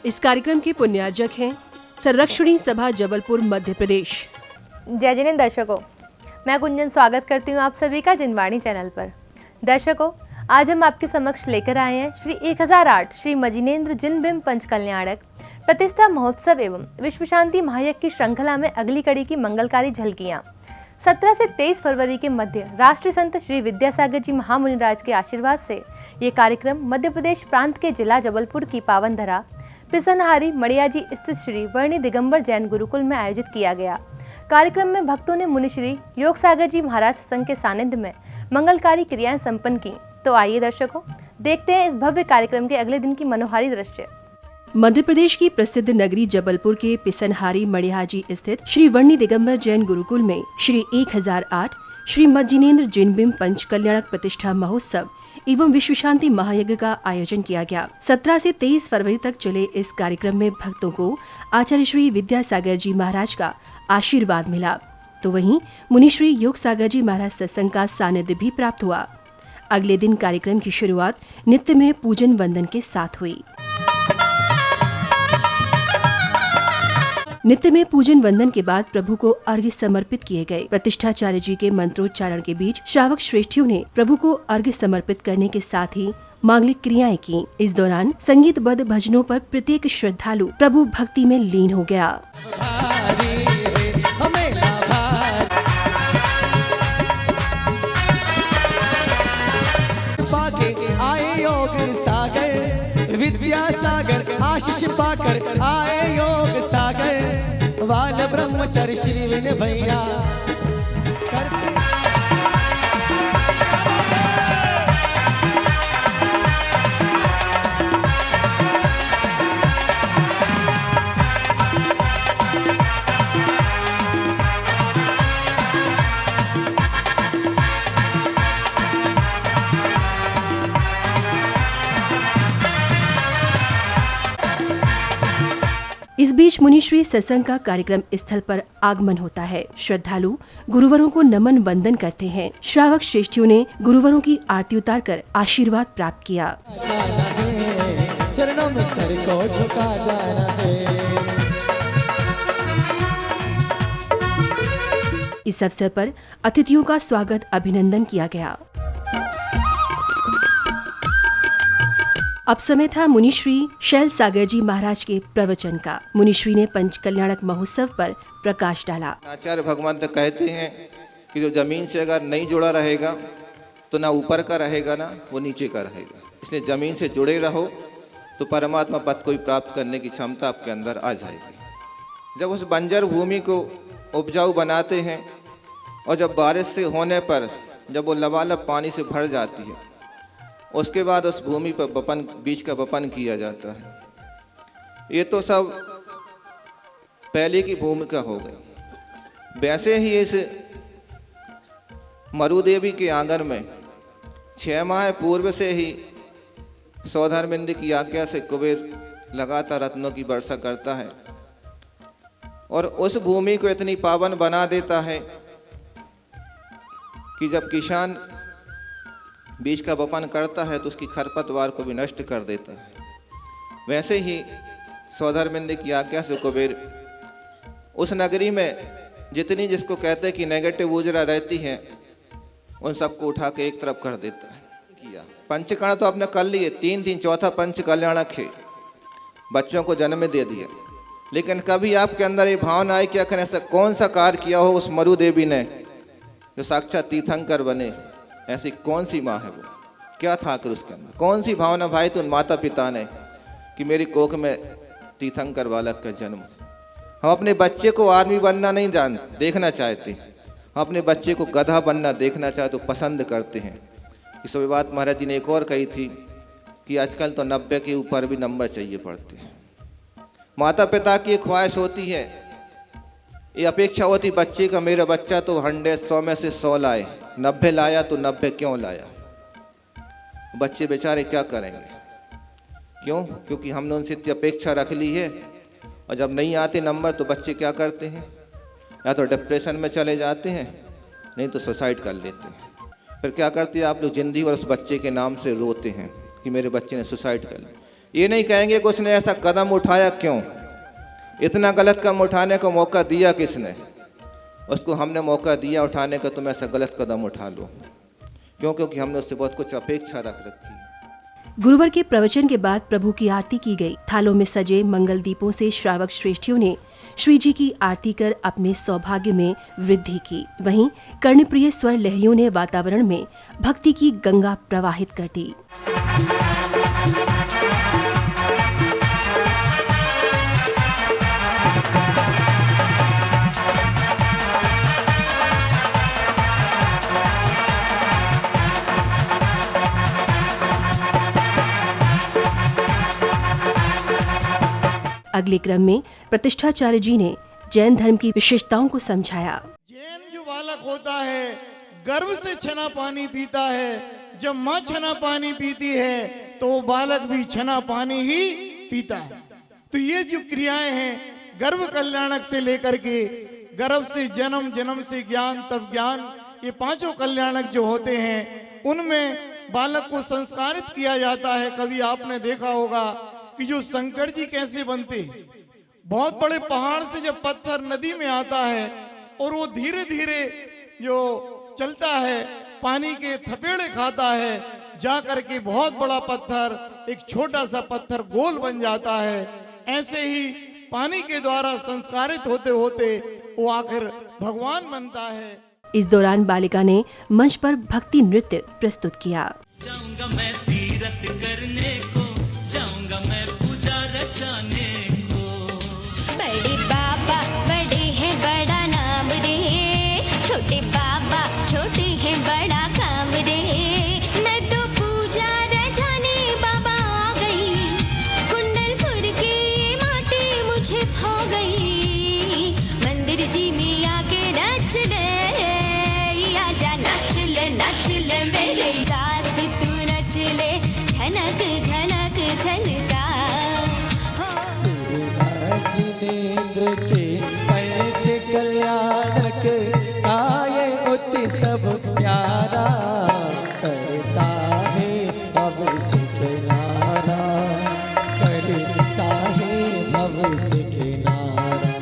इस कार्यक्रम के पुण्यार्जक हैं संरक्षणी सभा जबलपुर मध्य प्रदेश। जय जिनेंद्र दर्शकों, मैं गुंजन स्वागत करती हूँ आप सभी का जिनवाणी चैनल पर। दर्शकों, आज हम आपके समक्ष लेकर आए हैं श्री 1008 श्री मजिनेन्द्र जिनबिंब पंच कल्याणक प्रतिष्ठा महोत्सव एवं विश्व शांति महायज्ञ की श्रृंखला में अगली कड़ी की मंगलकारी झलकियाँ। 17 से 23 फरवरी के मध्य राष्ट्रीय संत श्री विद्यासागर जी महामुनिराज के आशीर्वाद से ये कार्यक्रम मध्य प्रदेश प्रांत के जिला जबलपुर की पावन धरा पिसनहारी मड़ियाजी स्थित श्री वर्णी दिगंबर जैन गुरुकुल में आयोजित किया गया। कार्यक्रम में भक्तों ने मुनिश्री योग सागर जी महाराज सत्संग के सानिध्य में मंगलकारी क्रियाएं संपन्न की। तो आइए दर्शकों, देखते हैं इस भव्य कार्यक्रम के अगले दिन की मनोहारी दृश्य। मध्य प्रदेश की प्रसिद्ध नगरी जबलपुर के पिसनहारी मड़ियाजी स्थित श्री वर्णी दिगंबर जैन गुरुकुल में श्री 1008 श्री मजिनेन्द्र जिनबिंब पंच कल्याणक प्रतिष्ठा महोत्सव एवं विश्व शांति महायज्ञ का आयोजन किया गया। 17 से 23 फरवरी तक चले इस कार्यक्रम में भक्तों को आचार्य श्री विद्यासागर जी महाराज का आशीर्वाद मिला, तो वहीं मुनिश्री योग सागर जी महाराज सत्संग का सानिध्य भी प्राप्त हुआ। अगले दिन कार्यक्रम की शुरुआत नित्यमय पूजन वंदन के साथ हुई। नित्य में पूजन वंदन के बाद प्रभु को अर्घ्य समर्पित किए गए। प्रतिष्ठाचार्य जी के मंत्रोच्चारण के बीच श्रावक श्रेष्ठियों ने प्रभु को अर्घ्य समर्पित करने के साथ ही मांगलिक क्रियाएं की। इस दौरान संगीतबद्ध भजनों पर प्रत्येक श्रद्धालु प्रभु भक्ति में लीन हो गया। विद्यासागर आशीष पाकर आए योग सागर वाल ब्रह्मचर्य श्री विनय भैया करते। इस बीच मुनिश्री सत्संग का कार्यक्रम स्थल पर आगमन होता है। श्रद्धालु गुरुवरों को नमन वंदन करते हैं। श्रावक श्रेष्ठियों ने गुरुवरों की आरती उतारकर आशीर्वाद प्राप्त किया। चरणों में सर को झुका जाना है। इस अवसर पर अतिथियों का स्वागत अभिनंदन किया गया। अब समय था मुनिश्री शैल सागर जी महाराज के प्रवचन का। मुनिश्री ने पंच कल्याणक महोत्सव पर प्रकाश डाला। आचार्य भगवान तो कहते हैं कि जो जमीन से अगर नहीं जुड़ा रहेगा तो ना ऊपर का रहेगा ना वो नीचे का रहेगा। इसलिए जमीन से जुड़े रहो तो परमात्मा पद को प्राप्त करने की क्षमता आपके अंदर आ जाएगी। जब उस बंजर भूमि को उपजाऊ बनाते हैं और जब बारिश से होने पर जब वो लबालब पानी से भर जाती है, उसके बाद उस भूमि पर बीज का वपन किया जाता है। ये तो सब पहले की भूमिका हो गई। वैसे ही इस मरुदेवी के आंगन में 6 माह पूर्व से ही सौधर्मिंद की आज्ञा से कुबेर लगातार रत्नों की वर्षा करता है और उस भूमि को इतनी पावन बना देता है कि जब किसान बीज का वपन करता है तो उसकी खरपतवार को भी नष्ट कर देता है। वैसे ही सौधर्मिंद की आज्ञा से कुबेर उस नगरी में जितनी जिसको कहते हैं कि नेगेटिव ऊर्जा रहती है उन सबको उठा के एक तरफ कर देता है। किया पंचकर्ण तो आपने कर लिए, 3 चौथा पंच कल्याणक है, बच्चों को जन्म दे दिया। लेकिन कभी आपके अंदर ये भावना आई कि आखिर ऐसा कौन सा कार्य किया हो उस मरु देवी ने जो साक्षात तीर्थंकर बने? ऐसी कौन सी माँ है वो? क्या था आखिर उसके अंदर? कौन सी भावना भाई तो उन माता पिता ने कि मेरी कोख में तीर्थंकर बालक का जन्म। हम अपने बच्चे को आदमी बनना नहीं देखना चाहते, हम अपने बच्चे को गधा बनना देखना चाहते तो पसंद करते हैं। इस बात महाराज जी ने एक और कही थी कि आजकल तो 90 के ऊपर भी नंबर चाहिए पड़ते हैं। माता पिता की एक ख्वाहिश होती है, ये अपेक्षा होती बच्चे का, मेरा बच्चा तो 100 में से 100 लाए, 90 लाया तो 90 क्यों लाया? बच्चे बेचारे क्या करेंगे? क्यों? क्योंकि हमने उनसे इतनी अपेक्षा रख ली है और जब नहीं आते नंबर तो बच्चे क्या करते हैं? या तो डिप्रेशन में चले जाते हैं, नहीं तो सुसाइड कर लेते हैं। फिर क्या करते हैं आप लोग? जिंदगी भर उस बच्चे के नाम से रोते हैं कि मेरे बच्चे ने सुसाइड कर लिया। ये नहीं कहेंगे कि उसने ऐसा कदम उठाया क्यों, इतना गलत कदम उठाने का मौका दिया किसने। उसको हमने मौका दिया उठाने का, तुम ऐसा गलत कदम उठा लो। क्यों? क्योंकि हमने उससे बहुत कुछ अपेक्षा रख रखी। गुरुवार के प्रवचन के बाद प्रभु की आरती की गई। थालों में सजे मंगल दीपों से श्रावक श्रेष्ठियों ने श्री जी की आरती कर अपने सौभाग्य में वृद्धि की। वहीं कर्णप्रिय स्वर लहरियों ने वातावरण में भक्ति की गंगा प्रवाहित कर दी। अगले क्रम में प्रतिष्ठाचार्य जी ने जैन धर्म की विशेषताओं को समझाया। जैन जो बालक होता है गर्भ से छना पानी पीता है। जब माँ छना पानी पीती है तो वो बालक भी छना पानी ही पीता है। तो ये जो क्रियाएं हैं गर्भ कल्याणक से लेकर के गर्भ से जन्म, जन्म से ज्ञान, तब ज्ञान, ये पांचों कल्याणक जो होते हैं उनमें बालक को संस्कारित किया जाता है। कभी आपने देखा होगा कि जो शंकर जी कैसे बनते, बहुत बड़े पहाड़ से जब पत्थर नदी में आता है और वो धीरे धीरे जो चलता है, पानी के थपेड़े खाता है, जा करके बहुत बड़ा पत्थर एक छोटा सा पत्थर गोल बन जाता है। ऐसे ही पानी के द्वारा संस्कारित होते होते वो आखिर भगवान बनता है। इस दौरान बालिका ने मंच पर भक्ति नृत्य प्रस्तुत किया। जाऊंगा मैं तीरथ करने को, जाऊंगा मैं पूजा रचाने को। बड़े बाबा बड़े हैं बड़ा नाम रे, छोटे बाबा छोटे हैं बड़ा काम रे। मैं तो पूजा रचाने बाबा आ गई, कुंडलपुर की माटी मुझे खो गई। मंदिर जी में आके नाच ले, आजा नाच ले मेरे साथ तू नच ले, झनक झनक झनका। जिनेंद्र के पंच कल्याणक काये उत्सव प्यारा, करता है भव किनारा, करता है भव किनारा।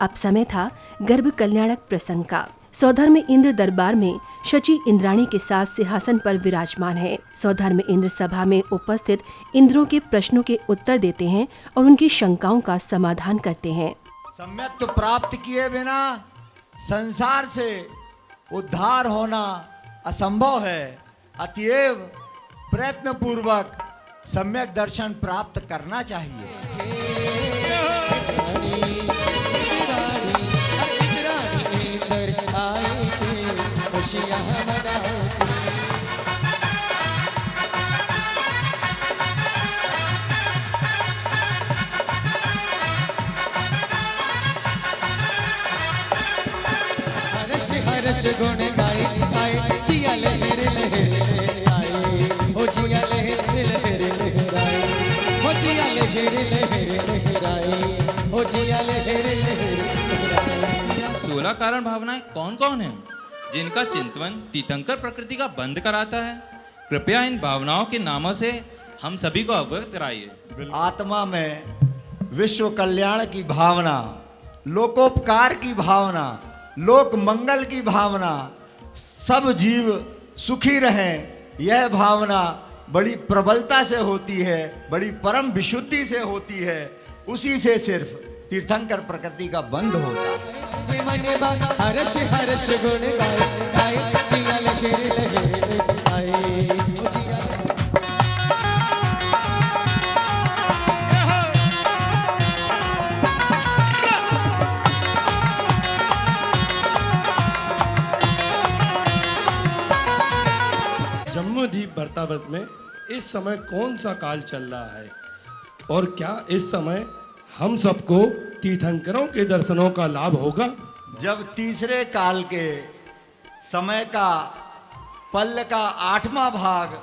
अब समय था गर्भ कल्याणक प्रसंग का। सौधर्म इंद्र दरबार में शची इंद्राणी के साथ सिंहासन पर विराजमान है। सौधर्म इंद्र सभा में उपस्थित इंद्रों के प्रश्नों के उत्तर देते हैं और उनकी शंकाओं का समाधान करते हैं। सम्यक तो प्राप्त किए बिना संसार से उद्धार होना असंभव है। अतएव प्रयत्न पूर्वक सम्यक दर्शन प्राप्त करना चाहिए। हर्ष गुण गाए आए, जिया लहर लहर आए, हो जिया लहर लहर लहर आए, हो जिया लहर लहर लहर आए, हो जिया लहर लहर लहर आए। 16 कारण भावनाएं कौन कौन है जिनका चिंतन तीर्थंकर प्रकृति का बंद कराता है? कृपया इन भावनाओं के नामों से हम सभी को अवगत कराइए। आत्मा में विश्व कल्याण की भावना, लोकोपकार की भावना, लोक मंगल की भावना, सब जीव सुखी रहें, यह भावना बड़ी प्रबलता से होती है, बड़ी परम विशुद्धि से होती है। उसी से सिर्फ तीर्थंकर प्रकृति का बंध होता है। हर्ष हर्ष गुण गाए गाए, जिया लहर लहर आए, हो जिया। जम्मूद्वीप वर्तावत में इस समय कौन सा काल चल रहा है और क्या इस समय हम सबको तीर्थंकरों के दर्शनों का लाभ होगा? जब तीसरे काल के समय का पल का 8वां भाग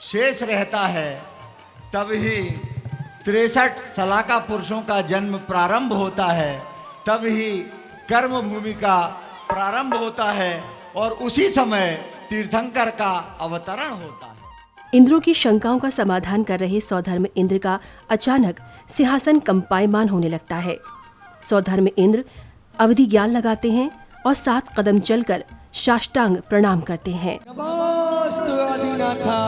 शेष रहता है, तब ही 63 सलाका पुरुषों का जन्म प्रारंभ होता है, तब ही कर्म भूमि का प्रारंभ होता है और उसी समय तीर्थंकर का अवतरण होता है। इंद्रों की शंकाओं का समाधान कर रहे सौधर्म इंद्र का अचानक सिंहासन कंपायमान होने लगता है। सौधर्म इंद्र अवधि ज्ञान लगाते हैं और 7 कदम चलकर साष्टांग प्रणाम करते हैं। नमोस्तु आदिनाथा।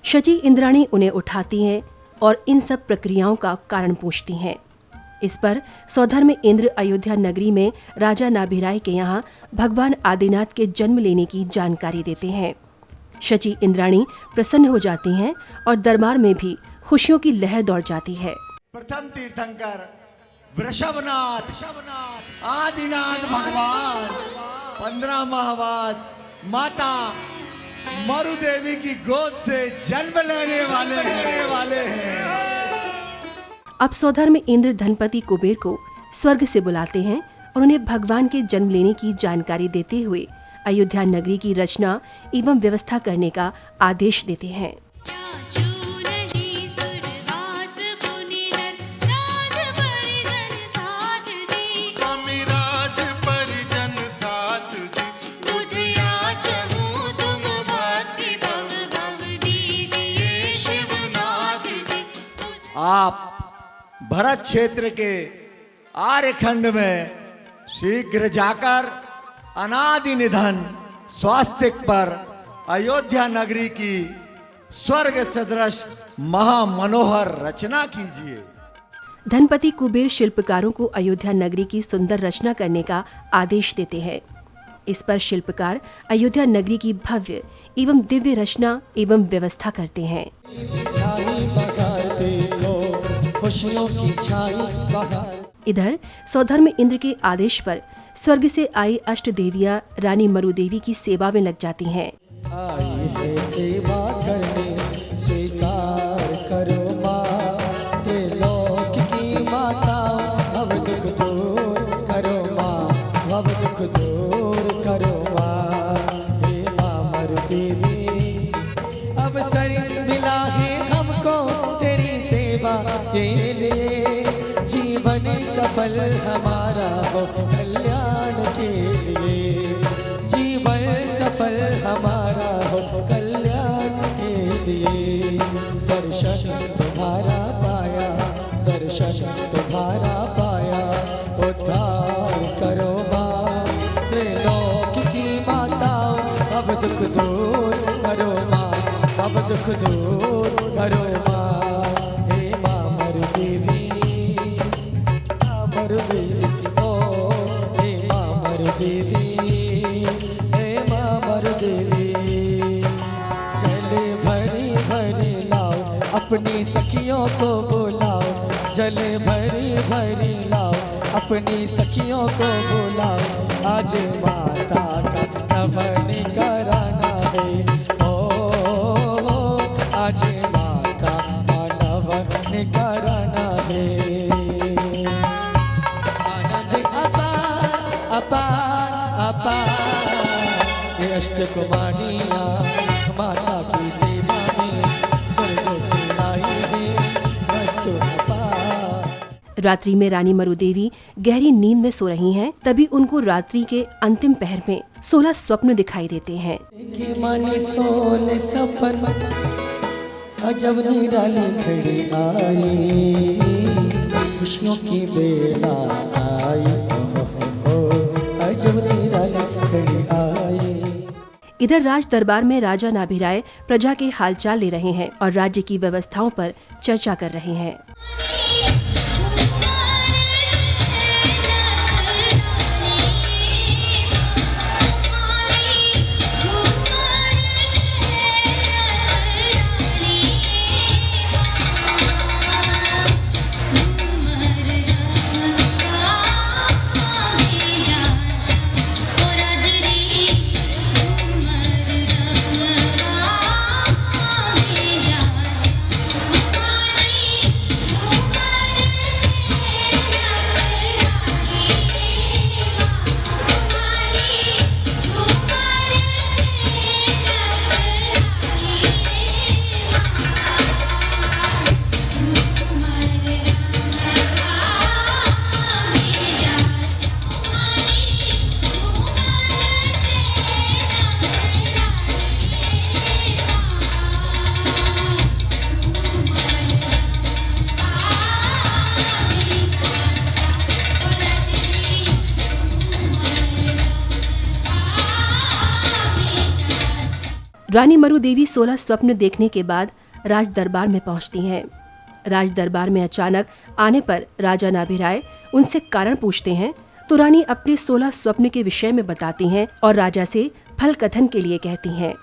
शची इंद्राणी उन्हें उठाती हैं और इन सब प्रक्रियाओं का कारण पूछती हैं। इस पर सौधर्म इंद्र अयोध्या नगरी में राजा नाभिराय के यहाँ भगवान आदिनाथ के जन्म लेने की जानकारी देते हैं। शची इंद्राणी प्रसन्न हो जाती हैं और दरबार में भी खुशियों की लहर दौड़ जाती है। प्रथम तीर्थंकर वृषभनाथ आदिनाथ भगवान 15 माह बाद माता मरुदेवी की गोद से जन्म लेने वाले हैं। अब सौधर्म इंद्र धनपति कुबेर को स्वर्ग से बुलाते हैं और उन्हें भगवान के जन्म लेने की जानकारी देते हुए अयोध्या नगरी की रचना एवं व्यवस्था करने का आदेश देते हैं। आप भरत क्षेत्र के आर्यखंड में शीघ्र जाकर अनादि निधन स्वास्तिक पर अयोध्या नगरी की स्वर्ग सदृश महामनोहर रचना कीजिए। धनपति कुबेर शिल्पकारों को अयोध्या नगरी की सुंदर रचना करने का आदेश देते हैं। इस पर शिल्पकार अयोध्या नगरी की भव्य एवं दिव्य रचना एवं व्यवस्था करते हैं। खुशियों की छाई बहार। इधर सौधर्म इंद्र के आदेश पर स्वर्ग से आई अष्ट देवियां रानी मरुदेवी की सेवा में लग जाती हैं। आई है सेवा करने स्वीकार करो माँ, त्रिलोक की माता अब दुख दूर करो माँ, अब दुख दूर करो माँ। हे माँ मरुदेवी अब सर मिला है हमको तेरी सेवा के लिए, जीवन सफल हमारा हो कल्याण के लिए, जीवन सफल हमारा हो कल्याण के लिए। दर्शन तुम्हारा पाया, दर्शन तुम्हारा पाया, उद्धार करो माँ त्रिलोक की माता, अब दुख दूर करो माँ, अब दुख दूर करो माँ। हे माँ मरुदेवी चले भरी भरी लाओ अपनी सखियों को बुलाओ, जले भरी भरी लाओ अपनी सखियों को बुलाओ, आज माता का नवन कराना है। ओ आज माता का नवन कराना है। ये अष्टकुमारियाँ माता की सेवा में स्वर्ग से आई है वस्तु अपार। रात्रि में रानी मरुदेवी गहरी नींद में सो रही हैं, तभी उनको रात्रि के अंतिम पहर में 16 स्वप्न दिखाई देते हैं। माने 16 सपन अजब निराली खड़ी आई, खुशियों की बेला आई, अजब निराली खड़ी आई। इधर राज दरबार में राजा नाभिराय प्रजा के हालचाल ले रहे हैं और राज्य की व्यवस्थाओं पर चर्चा कर रहे हैं। रानी मरु देवी 16 स्वप्न देखने के बाद राज दरबार में पहुंचती हैं। राज दरबार में अचानक आने पर राजा नाभिराय उनसे कारण पूछते हैं तो रानी अपने 16 स्वप्न के विषय में बताती हैं और राजा से फल कथन के लिए कहती हैं।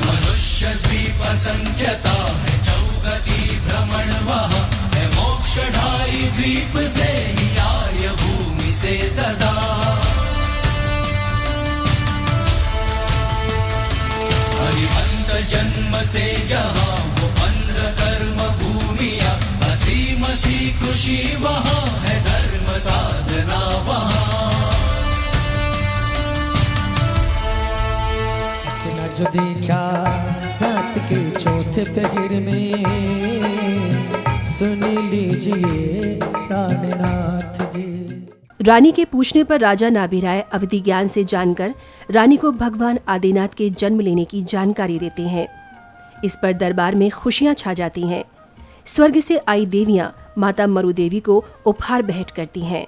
मनुष्य द्वीप असंख्यता है, चौगति भ्रमण वहाँ है, मोक्ष ढाई द्वीप से ही आर्य भूमि से सदा। हरिहंत जन्मते जहाँ वो 15 कर्म भूमिया, असीम सी खुशी वहाँ है, धर्म साधना वहाँ। जो देखा रात के चौथे पहर में, सुन लीजिए प्राणनाथ जी। रानी के पूछने पर राजा नाभिराय अवधि ज्ञान से जानकर रानी को भगवान आदिनाथ के जन्म लेने की जानकारी देते हैं। इस पर दरबार में खुशियां छा जाती हैं। स्वर्ग से आई देवियां माता मरु देवी को उपहार भेंट करती हैं।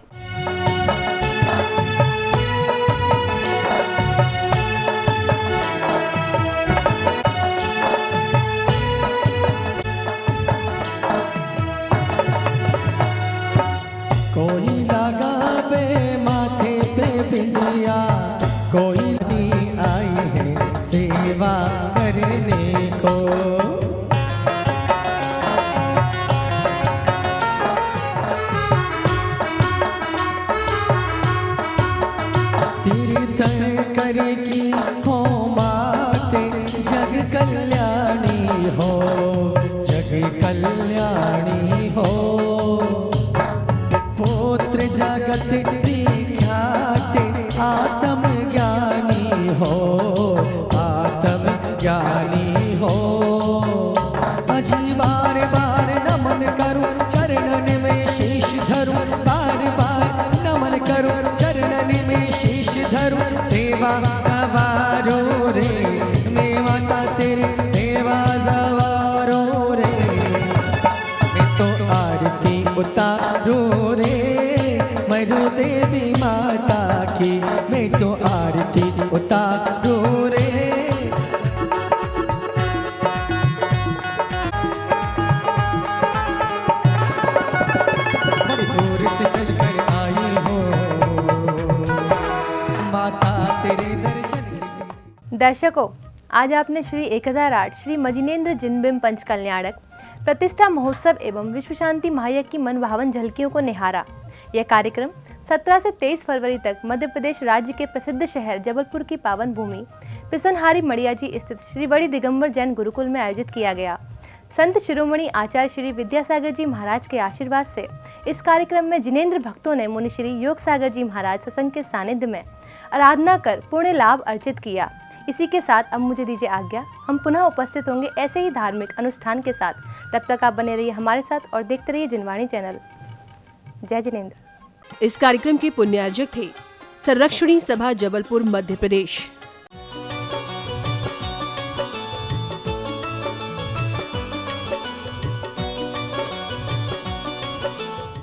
कोई लगावे माथे पे बिंदिया, कोई भी आई है सेवा करने को। तीर्थन करेगी हो माते, जग कल्याणी हो, जग कल्याणी हो। पुत्र जगत विख्यात आत्म ज्ञानी हो, आत्म ज्ञानी हो। अजी बार बार नमन करूं, चरणन में शीश धरूं, बार बार नमन करूं, चरणन में शीश धरूं। सेवा सवारो रे, मैं माता तेरी सेवा सवारो रे। मैं तो आरती उतारो रे, मरु देवी माता की, मैं तो आरती उतारो रे। बड़ी दूर से चलकर आई हो माता तेरे दर्शन के। दर्शकों, आज आपने श्री 1008 श्री मजिनेंद्र जिनबिंब पंच कल्याणक प्रतिष्ठा महोत्सव एवं विश्व शांति महायज्ञ की मनभावन झलकियों को निहारा। यह कार्यक्रम 17 से 23 फरवरी तक मध्य प्रदेश राज्य के प्रसिद्ध शहर जबलपुर की पावन भूमि पिसनहारी मड़ियाजी स्थित श्री बड़ी दिगंबर जैन गुरुकुल में आयोजित किया गया। संत शिरोमणि आचार्य श्री विद्यासागर जी महाराज के आशीर्वाद से इस कार्यक्रम में जिनेंद्र भक्तों ने मुनि श्री योग सागर जी महाराज सत्संग के सानिध्य में आराधना कर पुण्य लाभ अर्जित किया। इसी के साथ अब मुझे दीजिए आज्ञा। हम पुनः उपस्थित होंगे ऐसे ही धार्मिक अनुष्ठान के साथ। तब तक आप बने रहिए हमारे साथ और देखते रहिए जिनवाणी चैनल। जय जिनेंद्र। इस कार्यक्रम के पुण्यार्जक थे संरक्षणी सभा जबलपुर मध्य प्रदेश।